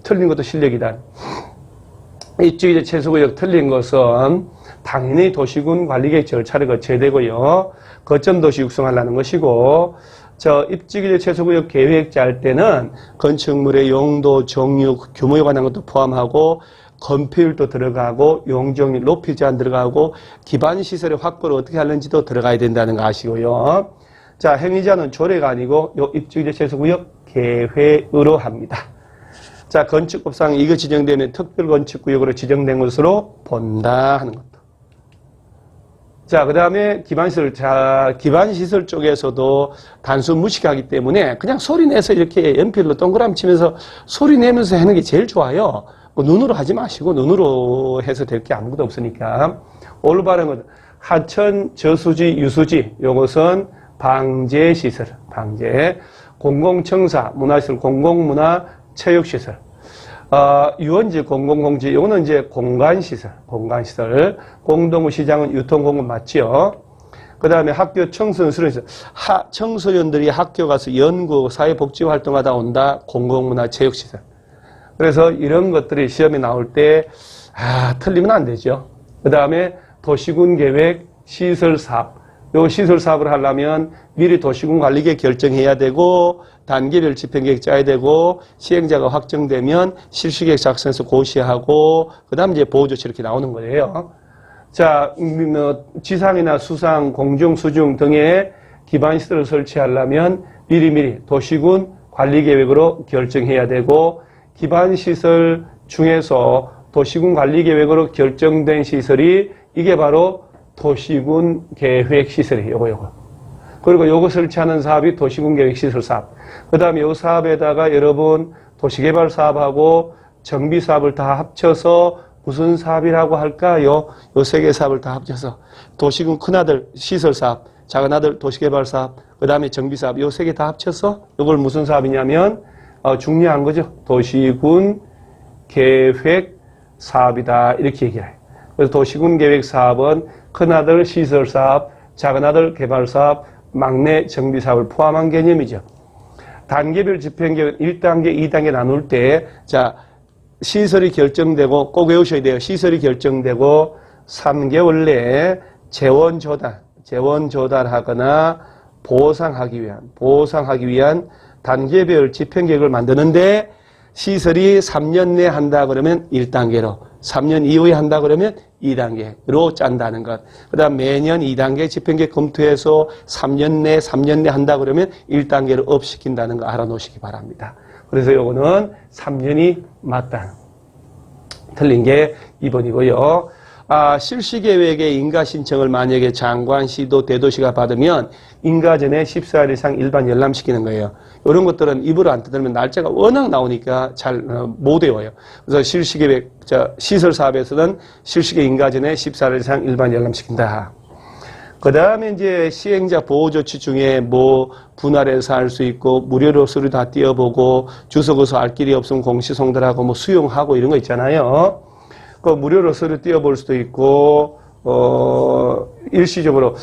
틀린 것도 실력이다. 입지기재 최소구역 틀린 것은 당연히 도시군 관리계획 절차를 거쳐야 되고요. 거점 도시 육성하려는 것이고 입지기재 최소구역 계획 짤 때는 건축물의 용도, 종류, 규모에 관한 것도 포함하고 건폐율도 들어가고 용적률, 높이 제한 들어가고 기반시설의 확보를 어떻게 하는지도 들어가야 된다는 거 아시고요. 자, 행위자는 조례가 아니고 요 입지기재 최소구역 계획으로 합니다. 자, 건축법상 이거 지정되면 특별건축구역으로 지정된 것으로 본다 하는 것도. 자, 그 다음에 기반시설. 자, 기반시설 쪽에서도 단순 무식하기 때문에 그냥 소리 내서 이렇게 연필로 동그라미 치면서 소리 내면서 하는 게 제일 좋아요. 눈으로 하지 마시고 눈으로 해서 될 게 아무것도 없으니까. 올바른 것. 하천, 저수지, 유수지. 요것은 방제시설. 방제. 공공청사, 문화시설, 공공문화, 체육시설. 유원지, 공공공지, 요거는 이제 공간시설, 공간시설. 공동구 시장은 유통공간 맞죠? 그 다음에 학교 청소년 수련시설. 청소년들이 학교 가서 연구, 사회복지 활동하다 온다, 공공문화 체육시설. 그래서 이런 것들이 시험에 나올 때, 틀리면 안 되죠. 그 다음에 도시군 계획, 시설 사업. 요 시설 사업을 하려면 미리 도시군 관리계획 결정해야 되고 단계별 집행계획 짜야 되고 시행자가 확정되면 실시계획 작성해서 고시하고 그다음 이제 보호조치 이렇게 나오는 거예요. 자, 지상이나 수상, 공중, 수중 등의 기반시설을 설치하려면 미리미리 도시군 관리계획으로 결정해야 되고 기반시설 중에서 도시군 관리계획으로 결정된 시설이 이게 바로 도시군 계획시설이에요. 요거. 그리고 요거 설치하는 사업이 도시군 계획시설 사업. 그 다음에 요 사업에다가 여러분 도시개발 사업하고 정비 사업을 다 합쳐서 무슨 사업이라고 할까요? 요 세 개 사업을 다 합쳐서 도시군 큰아들 시설 사업, 작은아들 도시개발 사업, 그 다음에 정비 사업 요 세 개 다 합쳐서 요걸 무슨 사업이냐면 중요한 거죠. 도시군 계획 사업이다. 이렇게 얘기를 해요. 그래서 도시군 계획 사업은 큰아들 시설사업, 작은아들 개발사업, 막내 정비사업을 포함한 개념이죠. 단계별 집행계획은 1단계, 2단계 나눌 때, 자, 시설이 결정되고, 꼭 외우셔야 돼요. 시설이 결정되고, 3개월 내에 재원 조달하거나 보상하기 위한 단계별 집행계획을 만드는데, 시설이 3년 내에 한다 그러면 1단계로, 3년 이후에 한다 그러면 2단계로 짠다는 것. 그 다음 매년 2단계 집행계획 검토해서 3년 내 한다 그러면 1단계로 업시킨다는 거 알아놓으시기 바랍니다. 그래서 요거는 3년이 맞다. 틀린 게 2번이고요. 실시계획의 인가신청을 만약에 장관, 시도, 대도시가 받으면 인가 전에 14일 이상 일반 열람시키는 거예요. 이런 것들은 입으로 안 뜯으면 날짜가 워낙 나오니까 잘 못 외워요. 그래서 실시계획, 시설사업에서는 실시계획 인가 전에 14일 이상 일반 열람시킨다. 그 다음에 이제 시행자 보호조치 중에 뭐 분할해서 할 수 있고 무료로 서류 다 띄워보고 주소거서 알 길이 없으면 공시송달하고 뭐 수용하고 이런 거 있잖아요. 그 무료로 서류 띄워볼 수도 있고 일시적으로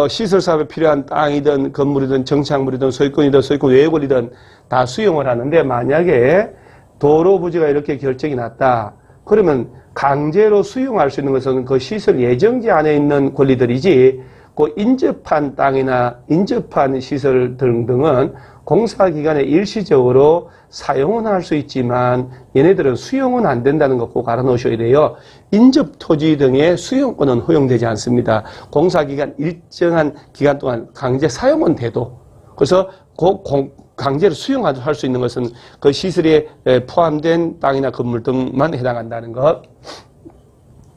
시설 사업에 필요한 땅이든 건물이든 정착물이든 소유권 외곽이든 다 수용을 하는데 만약에 도로 부지가 이렇게 결정이 났다. 그러면 강제로 수용할 수 있는 것은 그 시설 예정지 안에 있는 권리들이지 그 인접한 땅이나 인접한 시설 등등은 공사 기간에 일시적으로 사용은 할 수 있지만 얘네들은 수용은 안 된다는 거 꼭 알아놓으셔야 돼요. 인접 토지 등의 수용권은 허용되지 않습니다. 공사 기간 일정한 기간 동안 강제 사용은 돼도 그래서 강제로 수용할 수 있는 것은 그 시설에 포함된 땅이나 건물 등만 해당한다는 것.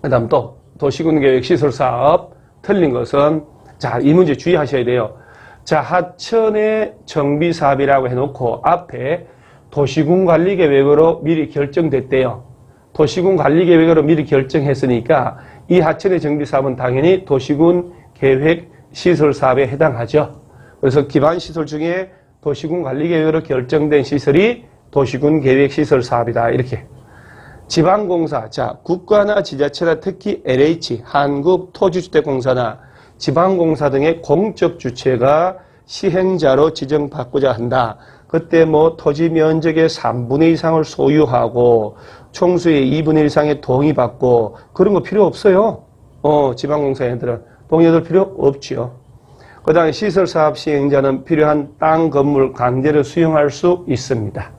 그 다음 또 도시군계획 시설사업 틀린 것은 자, 이 문제 주의하셔야 돼요. 자, 하천의 정비사업이라고 해놓고 앞에 도시군관리계획으로 미리 결정됐대요. 도시군관리계획으로 미리 결정했으니까 이 하천의 정비사업은 당연히 도시군계획 시설사업에 해당하죠. 그래서 기반시설 중에 도시군관리계획으로 결정된 시설이 도시군계획시설사업이다. 이렇게. 지방공사, 자, 국가나 지자체나 특히 LH, 한국토지주택공사나 지방공사 등의 공적 주체가 시행자로 지정받고자 한다. 그때 뭐 토지 면적의 3분의 2 이상을 소유하고 총수의 2분의 1 이상의 동의받고 그런 거 필요 없어요. 지방공사 애들은 동의받을 필요 없지요. 그 다음에 시설사업 시행자는 필요한 땅, 건물, 강제로 수용할 수 있습니다.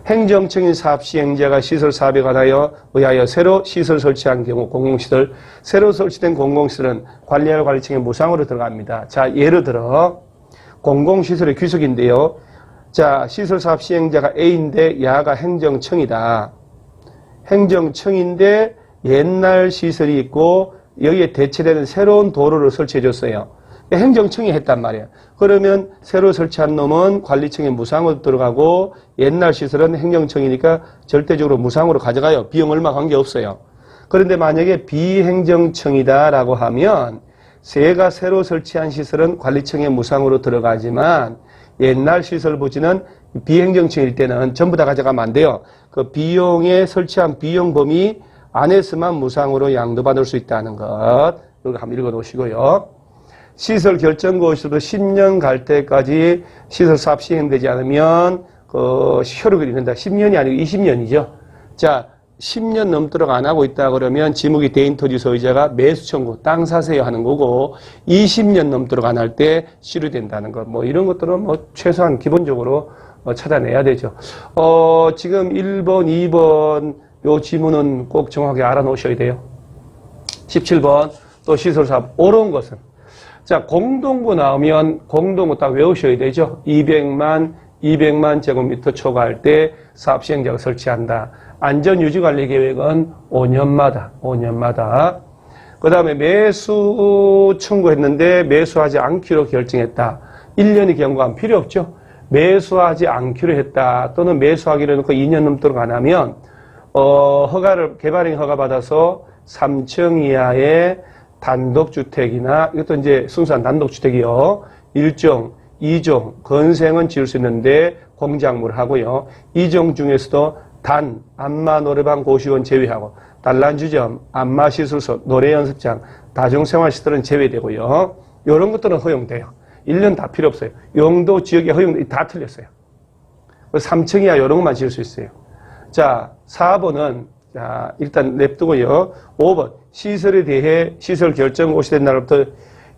행정청인 사업 시행자가 시설 사업에 의하여 새로 시설 설치한 경우 공공시설, 새로 설치된 공공시설은 관리할 관리청의 무상으로 들어갑니다. 자, 예를 들어 공공시설의 귀속인데요. 자, 시설 사업 시행자가 A인데 야가 행정청이다. 행정청인데 옛날 시설이 있고 여기에 대체되는 새로운 도로를 설치해 줬어요. 행정청이 했단 말이에요. 그러면 새로 설치한 놈은 관리청에 무상으로 들어가고 옛날 시설은 행정청이니까 절대적으로 무상으로 가져가요. 비용 얼마 관계없어요. 그런데 만약에 비행정청이다라고 하면 새가 새로 설치한 시설은 관리청에 무상으로 들어가지만 옛날 시설 부지는 비행정청일 때는 전부 다 가져가면 안 돼요. 그 비용에 설치한 비용 범위 안에서만 무상으로 양도받을 수 있다는 것. 이거 한번 읽어 놓으시고요. 시설 결정고시도 10년 갈 때까지 시설 사업 시행되지 않으면 그 효력을 잃는다. 10년이 아니고 20년이죠. 자, 10년 넘도록 안 하고 있다 그러면 지목이 대인 토지 소유자가 매수 청구, 땅 사세요 하는 거고 20년 넘도록 안 할 때 실효된다는 것. 뭐 이런 것들은 뭐 최소한 기본적으로 찾아내야 되죠. 지금 1번, 2번 요 지문은 꼭 정확하게 알아놓으셔야 돼요. 17번 또 시설 사업 옳은 것은 자, 공동부 나오면 공동부 딱 외우셔야 되죠. 200만 제곱미터 초과할 때 사업 시행자가 설치한다. 안전유지관리계획은 5년마다. 그 다음에 매수 청구했는데 매수하지 않기로 결정했다. 1년이 경과하면 필요 없죠. 매수하지 않기로 했다. 또는 매수하기로 해놓고 2년 넘도록 안 하면, 개발행 허가 받아서 3층 이하의 단독주택이나 이것도 이제 순수한 단독주택이요. 1종, 2종, 건생은 지을 수 있는데 공작물 하고요. 2종 중에서도 단, 안마 노래방 고시원 제외하고 단란주점, 안마시술소, 노래연습장, 다중생활시설은 제외되고요. 이런 것들은 허용돼요. 1년 다 필요 없어요. 용도, 지역에 허용, 다 틀렸어요. 3층 이하 이런 것만 지을 수 있어요. 자, 4번은 자, 일단 냅두고요. 5번. 시설에 대해 시설 결정 고시된 날부터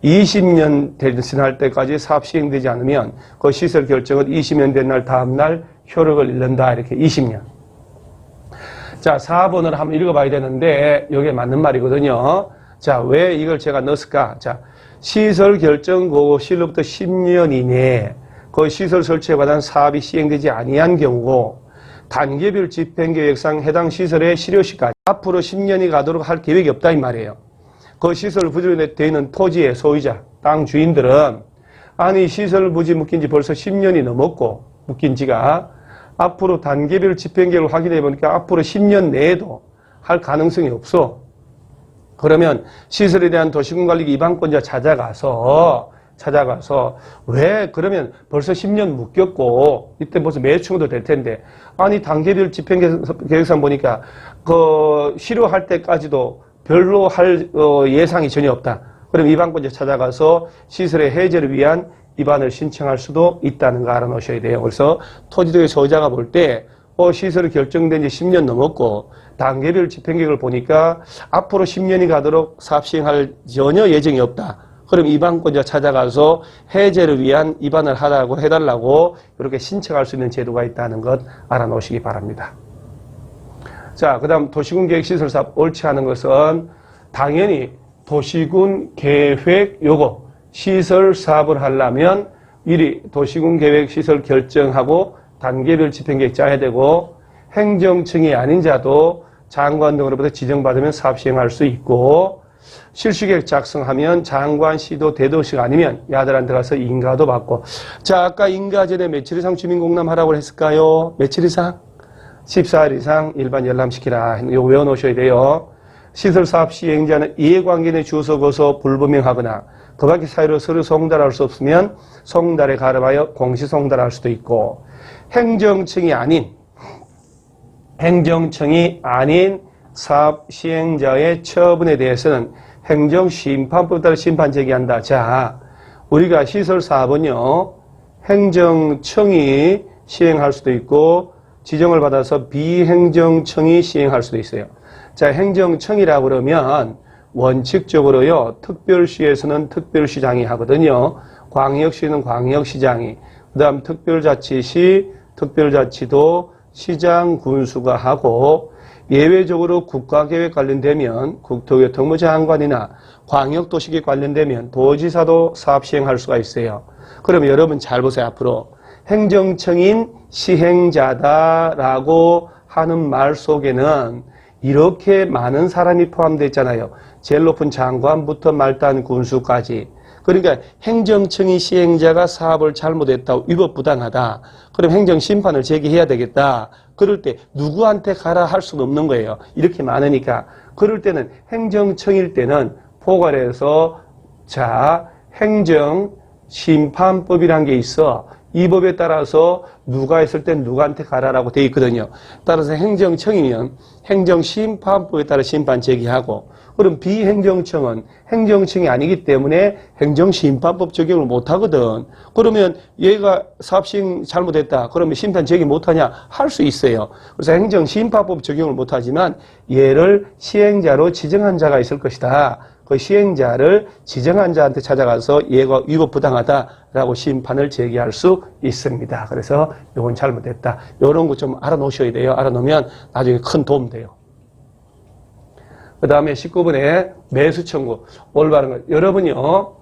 20년 지날 때까지 사업 시행되지 않으면 그 시설 결정은 20년 된 날 다음 날 효력을 잃는다. 이렇게 20년. 자, 4번을 한번 읽어봐야 되는데 이게 맞는 말이거든요. 자, 왜 이걸 제가 넣었을까? 자, 시설 결정 고시로부터 10년 이내에 그 시설 설치에 관한 사업이 시행되지 아니한 경우고 단계별 집행계획상 해당 시설의 실효시까지 앞으로 10년이 가도록 할 계획이 없다 이 말이에요. 그 시설 부지로 되어 있는 토지의 소유자, 땅 주인들은 아니 시설 부지 묶인 지 벌써 10년이 넘었고 묶인 지가 앞으로 단계별 집행계획을 확인해 보니까 앞으로 10년 내에도 할 가능성이 없어. 그러면 시설에 대한 도시군관리 위반권자 찾아가서 왜 그러면 벌써 10년 묶였고 이때 벌써 매수청도 될 텐데 아니 단계별 집행계획상 보니까 그 실효할 때까지도 별로 할 예상이 전혀 없다. 그럼 위반권자 찾아가서 시설의 해제를 위한 위반을 신청할 수도 있다는 거 알아놓으셔야 돼요. 그래서 토지등의 소유자가 볼 때 시설이 결정된 지 10년 넘었고 단계별 집행계획을 보니까 앞으로 10년이 가도록 사업 시행할 전혀 예정이 없다. 그럼 입안권자 찾아가서 해제를 위한 입안을 하라고 해달라고 이렇게 신청할 수 있는 제도가 있다는 것 알아놓으시기 바랍니다. 자, 그 다음 도시군 계획시설 사업 옳지 않은 것은 당연히 도시군 계획 요구 시설 사업을 하려면 미리 도시군 계획 시설 결정하고 단계별 집행계획 짜야 되고 행정청이 아닌 자도 장관 등으로부터 지정받으면 사업 시행할 수 있고 실시계획 작성하면 장관, 시도, 대도시가 아니면 야들한테 가서 인가도 받고. 자, 아까 인가 전에 며칠 이상 주민공람 하라고 했을까요? 며칠 이상? 14일 이상 일반 열람시키라. 이거 외워놓으셔야 돼요. 시설사업 시행자는 이해관계인의 주소 거서 불분명하거나 그 밖의 사유로 서류 송달할 수 없으면 송달에 가름하여 공시송달할 수도 있고 행정청이 아닌 사업 시행자의 처분에 대해서는 행정심판법에 따라 심판 제기한다. 자, 우리가 시설사업은요, 행정청이 시행할 수도 있고 지정을 받아서 비행정청이 시행할 수도 있어요. 자, 행정청이라고 그러면 원칙적으로요, 특별시에서는 특별시장이 하거든요. 광역시는 광역시장이, 그 다음 특별자치시, 특별자치도, 시장, 군수가 하고 예외적으로 국가계획 관련되면 국토교통부 장관이나 광역도시계획 관련되면 도지사도 사업 시행할 수가 있어요. 그러면 여러분 잘 보세요. 앞으로 행정청인 시행자다라고 하는 말 속에는 이렇게 많은 사람이 포함되어 있잖아요. 제일 높은 장관부터 말단 군수까지. 그러니까 행정청이 시행자가 사업을 잘못했다, 위법부당하다. 그럼 행정심판을 제기해야 되겠다. 그럴 때 누구한테 가라 할 수는 없는 거예요. 이렇게 많으니까. 그럴 때는 행정청일 때는 포괄해서 자, 행정심판법이란 게 있어. 이 법에 따라서 누가 했을 땐 누구한테 가라라고 돼 있거든요. 따라서 행정청이면 행정심판법에 따라 심판 제기하고 그럼 비행정청은 행정청이 아니기 때문에 행정심판법 적용을 못하거든. 그러면 얘가 사업 시행 잘못했다. 그러면 심판 제기 못하냐? 할 수 있어요. 그래서 행정심판법 적용을 못하지만 얘를 시행자로 지정한 자가 있을 것이다. 그 시행자를 지정한 자한테 찾아가서 얘가 위법부당하다라고 심판을 제기할 수 있습니다. 그래서 이건 잘못됐다. 이런 거 좀 알아놓으셔야 돼요. 알아놓으면 나중에 큰 도움 돼요. 그 다음에 19번에 매수 청구. 올바른 것. 여러분요,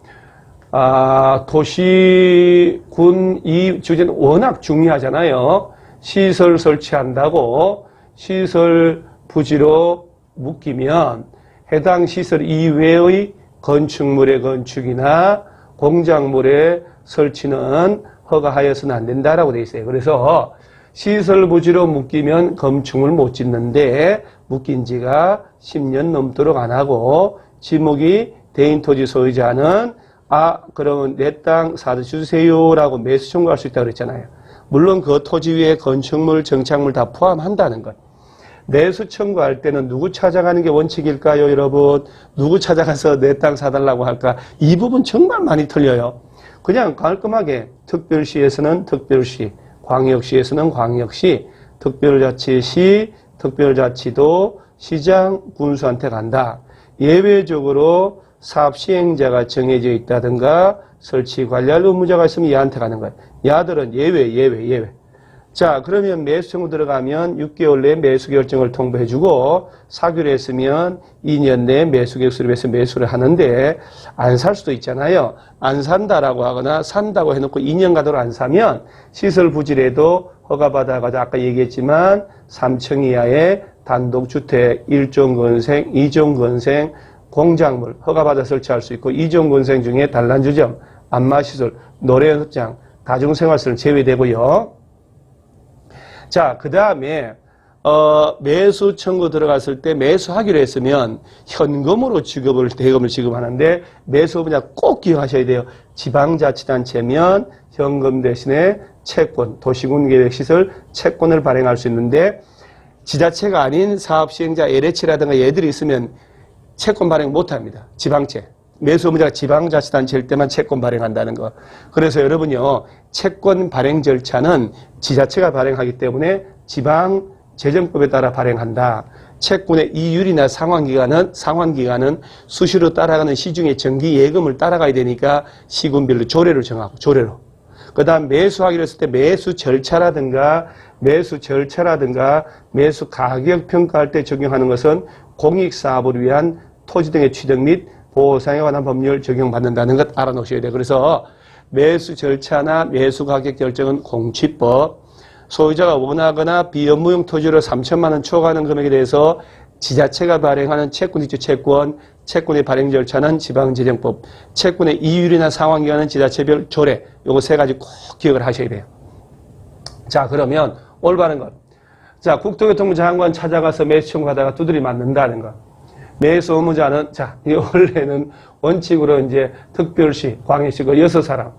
도시군 이 주제는 워낙 중요하잖아요. 시설 설치한다고 시설 부지로 묶이면 해당 시설 이외의 건축물의 건축이나 공작물의 설치는 허가하여서는 안 된다라고 되어 있어요. 그래서 시설 부지로 묶이면 건축물 못 짓는데 묶인 지가 10년 넘도록 안 하고 지목이 대인 토지 소유자는 그러면 내 땅 사주세요라고 매수 청구할 수 있다고 그랬잖아요. 물론 그 토지 위에 건축물, 정착물 다 포함한다는 것. 매수 청구할 때는 누구 찾아가는 게 원칙일까요, 여러분? 누구 찾아가서 내 땅 사달라고 할까? 이 부분 정말 많이 틀려요. 그냥 깔끔하게 특별시에서는 특별시, 광역시에서는 광역시, 특별자치시, 특별자치도, 시장, 군수한테 간다. 예외적으로 사업 시행자가 정해져 있다든가 설치 관리할 의무자가 있으면 얘한테 가는 거예요. 야들은 예외. 자, 그러면 매수 청구 들어가면 6개월 내에 매수 결정을 통보해주고 사규를 했으면 2년 내에 매수 계획서를 해서 매수를 하는데 안 살 수도 있잖아요. 안 산다라고 하거나 산다고 해놓고 2년 가도록 안 사면 시설 부지라도 허가받아가지고 아까 얘기했지만 3층 이하의 단독주택 1종 건생, 2종 건생, 공작물 허가받아 설치할 수 있고 2종 건생 중에 단란주점, 안마시설, 노래연습장, 다중생활시설 제외되고요. 자, 그 다음에 매수 청구 들어갔을 때 매수하기로 했으면 현금으로 대금을 지급하는데 매수 분야 꼭 기억하셔야 돼요. 지방자치단체면 현금 대신에 채권, 도시군계획시설 채권을 발행할 수 있는데 지자체가 아닌 사업시행자 LH라든가 얘들이 있으면 채권 발행 못합니다. 지방채. 매수 의무자가 지방자치단체일 때만 채권 발행한다는 거. 그래서 여러분요, 채권 발행 절차는 지자체가 발행하기 때문에 지방재정법에 따라 발행한다. 채권의 이율이나 상환기간은 수시로 따라가는 시중의 정기 예금을 따라가야 되니까 시군별로 조례로 정하고 조례로. 그 다음 매수하기로 했을 때 매수 절차라든가 매수 가격 평가할 때 적용하는 것은 공익사업을 위한 토지 등의 취득 및 보상에 관한 법률 적용받는다는 것 알아놓으셔야 돼요. 그래서 매수 절차나 매수 가격 결정은 공취법, 소유자가 원하거나 비업무용 토지로 3천만 원 초과하는 금액에 대해서 지자체가 발행하는 채권이죠. 채권의 발행 절차는 지방재정법, 채권의 이율이나 상환기간은 지자체별 조례, 요거 세 가지 꼭 기억을 하셔야 돼요. 자, 그러면 올바른 것. 자, 국토교통부 장관 찾아가서 매수 청구하다가 두드리 맞는다는 것. 매수 의무자는, 자, 이 원래는 원칙으로 이제 특별시, 광역시 그 6사람,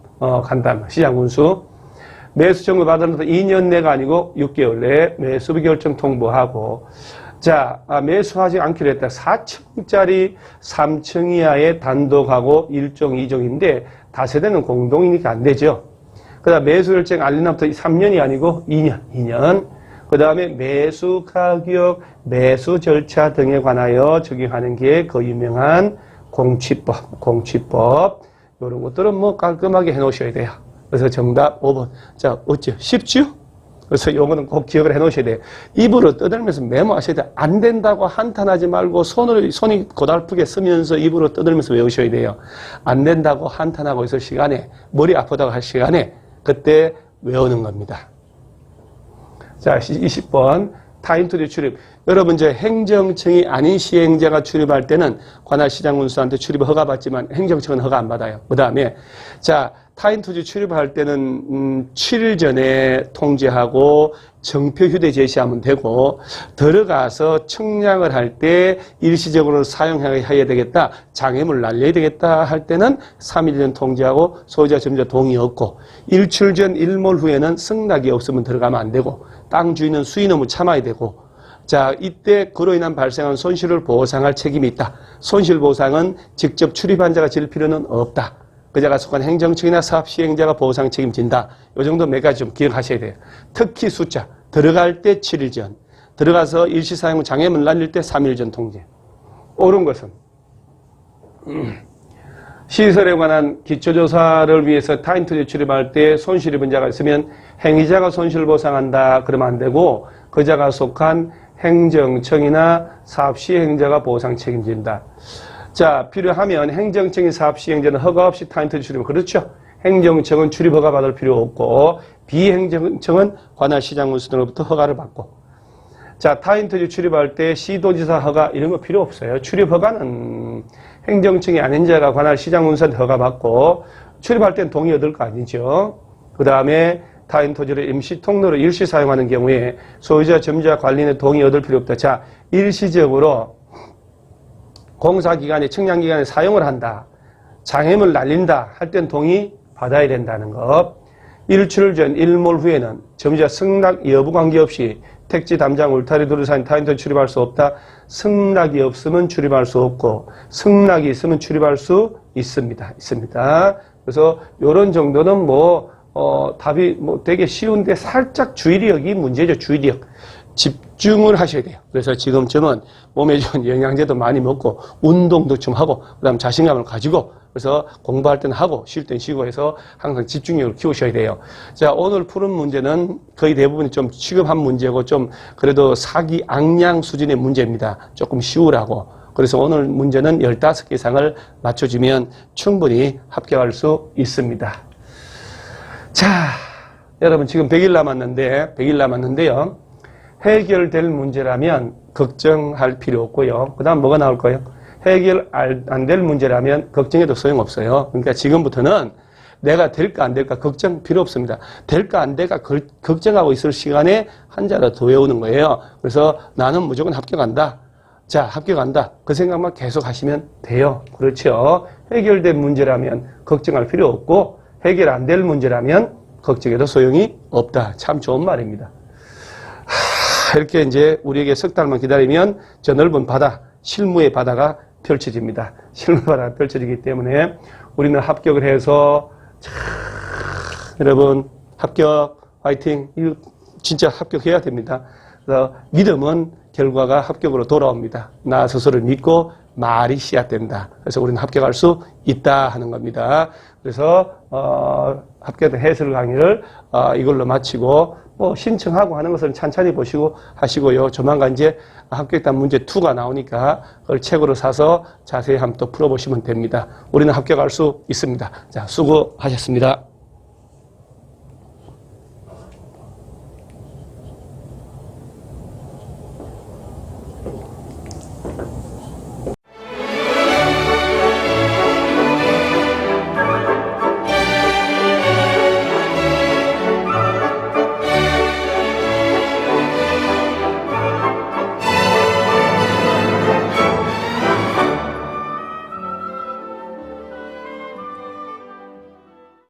간단, 시장군수. 매수 청구 받으면서 2년 내가 아니고 6개월 내에 매수비 결정 통보하고, 자, 매수하지 않기로 했다. 4층짜리 3층 이하의 단독하고 1종, 2종인데 다세대는 공동이니까 안 되죠. 그 다음 매수 결정 알린 날부터 3년이 아니고 2년. 그 다음에 매수 가격, 매수 절차 등에 관하여 적용하는 게 그 유명한 공취법. 이런 것들은 뭐 깔끔하게 해 놓으셔야 돼요. 그래서 정답 5번. 자, 어찌? 쉽죠? 그래서 요거는 꼭 기억을 해 놓으셔야 돼요. 입으로 떠들면서 메모하셔야 돼요. 안 된다고 한탄하지 말고 손이 고달프게 쓰면서 입으로 떠들면서 외우셔야 돼요. 안 된다고 한탄하고 있을 시간에, 머리 아프다고 할 시간에 그때 외우는 겁니다. 자, 20번. 타인투지 출입. 여러분, 이제 행정청이 아닌 시행자가 출입할 때는 관할 시장군수한테 출입 허가받지만 행정청은 허가 안 받아요. 그 다음에, 자, 타인투지 출입할 때는 7일 전에 통지하고 정표 휴대 제시하면 되고, 들어가서 청량을 할 때 일시적으로 사용해야 되겠다, 장애물 날려야 되겠다 할 때는 3일 전 통지하고 소유자 점자 동의 없고, 일출 전 일몰 후에는 승낙이 없으면 들어가면 안 되고, 땅 주인은 수인 의무 참아야 되고, 자, 이때 그로 인한 발생한 손실을 보상할 책임이 있다. 손실보상은 직접 출입한 자가 질 필요는 없다. 그자가 속한 행정청이나 사업시행자가 보상 책임진다. 이 정도 몇 가지 좀 기억하셔야 돼요. 특히 숫자, 들어갈 때 7일 전, 들어가서 일시사용 장애물 날릴 때 3일 전 통지. 옳은 것은 시설에 관한 기초조사를 위해서 타인투지 출입할 때 손실 입은 자가 있으면 행위자가 손실보상한다. 그러면 안 되고 그자가 속한 행정청이나 사업시행자가 보상 책임진다. 자, 필요하면 행정청이 사업시행자는 허가 없이 타인투지 출입. 그렇죠. 행정청은 출입 허가 받을 필요 없고 비행정청은 관할 시장군수 등으로부터 허가를 받고. 자, 타인투지 출입할 때 시도지사 허가 이런 거 필요 없어요. 출입 허가는 행정청이 아닌 자가 관할 시장군수한테 허가 받고 출입할 땐 동의 얻을 거 아니죠. 그 다음에 타인 토지를 임시 통로로 일시 사용하는 경우에 소유자, 점유자, 관리인의 동의 얻을 필요 없다. 자, 일시적으로 공사기간에, 청량기간에 사용을 한다. 장애물 날린다 할 땐 동의 받아야 된다는 것. 일출 전, 일몰 후에는 점유자 승낙 여부 관계없이 택지, 담장, 울타리, 두루산, 타인토지 출입할 수 없다. 승낙이 없으면 출입할 수 없고 승낙이 있으면 출입할 수 있습니다. 그래서 이런 정도는 답이 되게 쉬운데 살짝 주의력이 문제죠. 주의력. 집중을 하셔야 돼요. 그래서 지금쯤은 몸에 좋은 영양제도 많이 먹고 운동도 좀 하고 그다음 자신감을 가지고 그래서 공부할 때는 하고 쉴 땐 쉬고 해서 항상 집중력을 키우셔야 돼요. 자, 오늘 푸른 문제는 거의 대부분이 좀 취급한 문제고 좀 그래도 사기 악량 수준의 문제입니다. 조금 쉬우라고. 그래서 오늘 문제는 15개 이상을 맞춰주면 충분히 합격할 수 있습니다. 자, 여러분 지금 100일 남았는데요. 해결될 문제라면 걱정할 필요 없고요. 그 다음 뭐가 나올 거예요? 해결 안 될 문제라면 걱정해도 소용없어요. 그러니까 지금부터는 내가 될까 안 될까 걱정 필요 없습니다. 될까 안 될까 걱정하고 있을 시간에 한 자로 더 외우는 거예요. 그래서 나는 무조건 합격한다. 자, 합격한다. 그 생각만 계속 하시면 돼요. 그렇죠? 해결된 문제라면 걱정할 필요 없고 해결 안 될 문제라면 걱정해도 소용이 없다. 참 좋은 말입니다. 이렇게 이제 우리에게 석 달만 기다리면 저 넓은 바다, 실무의 바다가 펼쳐집니다. 실무 바다가 펼쳐지기 때문에 우리는 합격을 해서 여러분 합격, 화이팅! 이거 진짜 합격해야 됩니다. 그래서 믿음은 결과가 합격으로 돌아옵니다. 나 스스로를 믿고 말이 씨앗된다. 그래서 우리는 합격할 수 있다 하는 겁니다. 그래서 합격된 해설 강의를 이걸로 마치고 신청하고 하는 것은 찬찬히 보시고 하시고요. 조만간 이제 합격단 문제 2가 나오니까 그걸 책으로 사서 자세히 한번 또 풀어보시면 됩니다. 우리는 합격할 수 있습니다. 자, 수고하셨습니다.